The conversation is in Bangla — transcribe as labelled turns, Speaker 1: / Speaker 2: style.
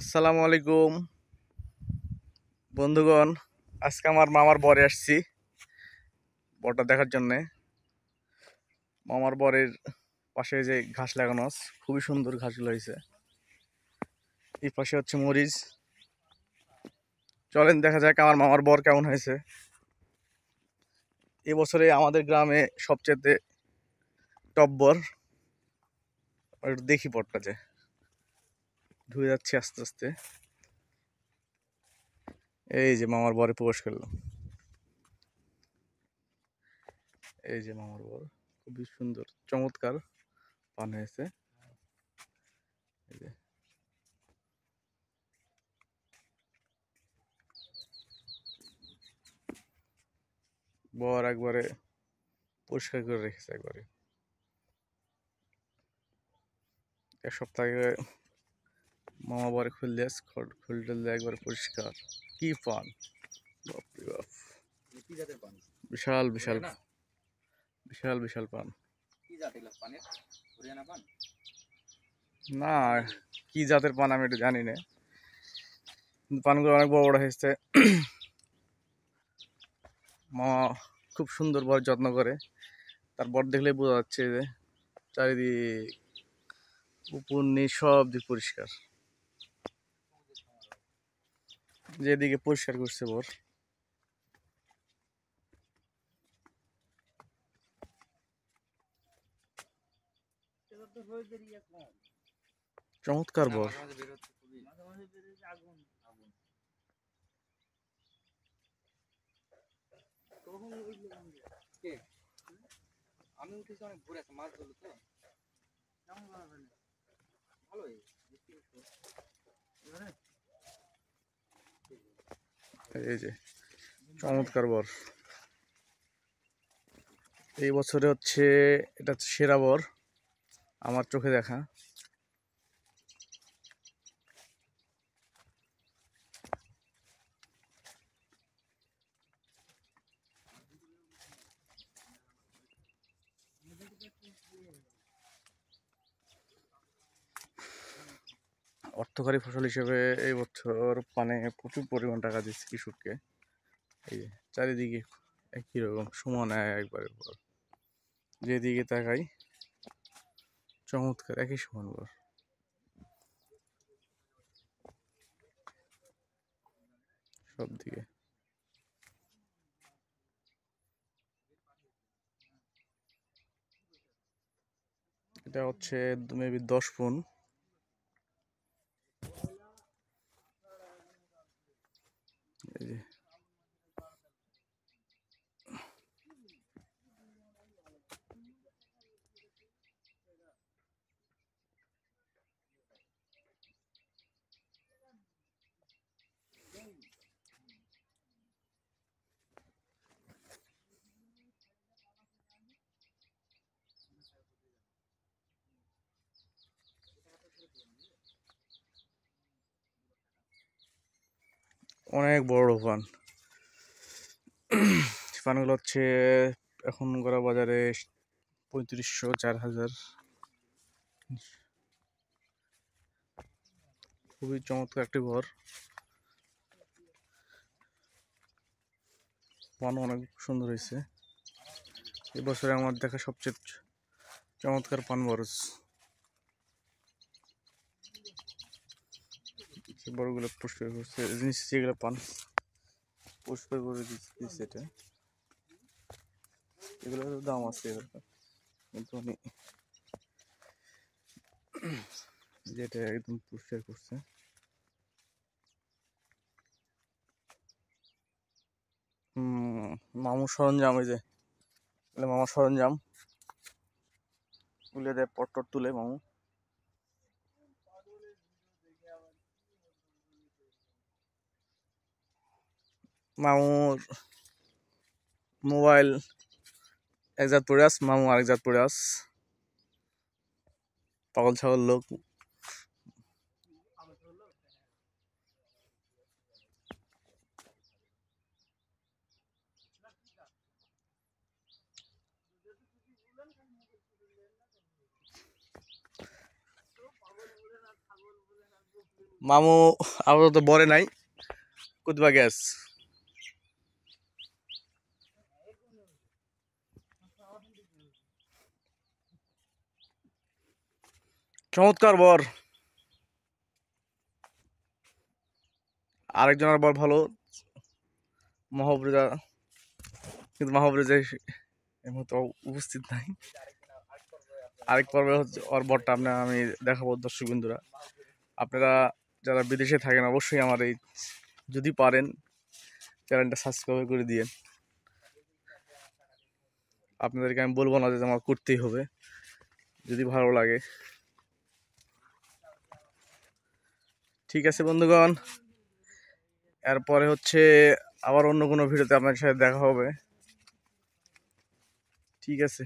Speaker 1: আসসালামু আলাইকুম বন্ধুগণ। আজকে আমার মামার বরে আসছি বরটা দেখার জন্যে। মামার বরের পাশে যে ঘাস লাগানো আছে, খুবই সুন্দর ঘাসগুলো হয়েছে। এই পাশে হচ্ছে মরিচ। চলেন দেখা যাক আমার মামার বর কেমন হয়েছে। এবছরে আমাদের গ্রামে সবচেয়ে টপ বর। একটু দেখি বরটা যে ধুয়ে যাচ্ছে আস্তে আস্তে। এই যে মামার বরে প্রবেশ করলো। এই যে মামার বর, খুবই সুন্দর চমৎকার পান হয়েছে। এই যে বর একবারে পরিষ্কার করে রেখেছে। একবারে এক সপ্তাহ আগে মামা বরে খুললে একবারে পরিষ্কার। কি পান! বাপরে বাপ! বিশাল বিশাল বিশাল বিশাল পান। না, কি জাতের পান আমি এটা জানি না, কিন্তু পানগুলো অনেক বড় বড় হয়েছে। মামা খুব সুন্দর বর যত্ন করে। তার বর দেখলেই বোঝা যাচ্ছে যে চারিদিক উপর নিচ সব দিক পরিষ্কার। যেদিকে পরিষ্কার করছে বর। চমৎকার বর।
Speaker 2: আমি উঠেছি অনেক ভোরে, একটা মাছ ধরলো তো ভালোই।
Speaker 1: এই যে চমৎকার বর। এই বছরে হচ্ছে এটা সেরা বর আমার চোখে দেখা। অর্থকারী ফসল হিসেবে এই বছর পানে প্রচুর পরিমাণ টাকা দিচ্ছে কৃষককে। এই যে চারিদিকে একই রকম সমান একবারে বর। যেদিকে তাকাই চমৎকার একই সমান বর। সব দিকে এটা হচ্ছে মেবি 10 পুন। এই যে অনেক বড় পান। পানগুলো হচ্ছে এখন করা বাজারে 3500 4000। খুবই চমৎকার একটি ঘর। পান অনেক সুন্দর হয়েছে। এবছরে আমার দেখা সবচেয়ে চমৎকার পান বরজ। বড়গুলো পরিষ্কার করছে, জিনিস যেগুলো পান পরিষ্কার করে দিচ্ছে। এটা এগুলোর দাম আছে কিন্তু আমি যেটা একদম পরিষ্কার করছে। মামুর সরঞ্জাম, এই যে মামার সরঞ্জাম তুলে দেয়, পট্টর তুলে মামু। মামুর মোবাইল এক জাত পড়ে আস, মামু আরেক জাত পড়ে আস। পাগল ছাগল লোক। মামু আপাতত বরে নাই, কুতবা গ্যাস। চমৎকার বর। আরেকজনের বর ভালো, মহাবৃজা, কিন্তু মহাবৃজা এই মুহূর্তে উপস্থিত নাই। আরেক পর্বে হচ্ছে ওর বরটা আমি দেখাবো দর্শক বন্ধুরা। আপনারা যারা বিদেশে থাকেন অবশ্যই আমার এই, যদি পারেন চ্যানেলটা সাবস্ক্রাইব করে দিয়েন। আপনাদেরকে আমি বলবো না যে আমার করতেই হবে, যদি ভালো লাগে। ঠিক আছে বন্ধুগণ, এরপরে হচ্ছে আবার অন্য কোনো ভিডিওতে আপনার সাথে দেখা হবে। ঠিক আছে।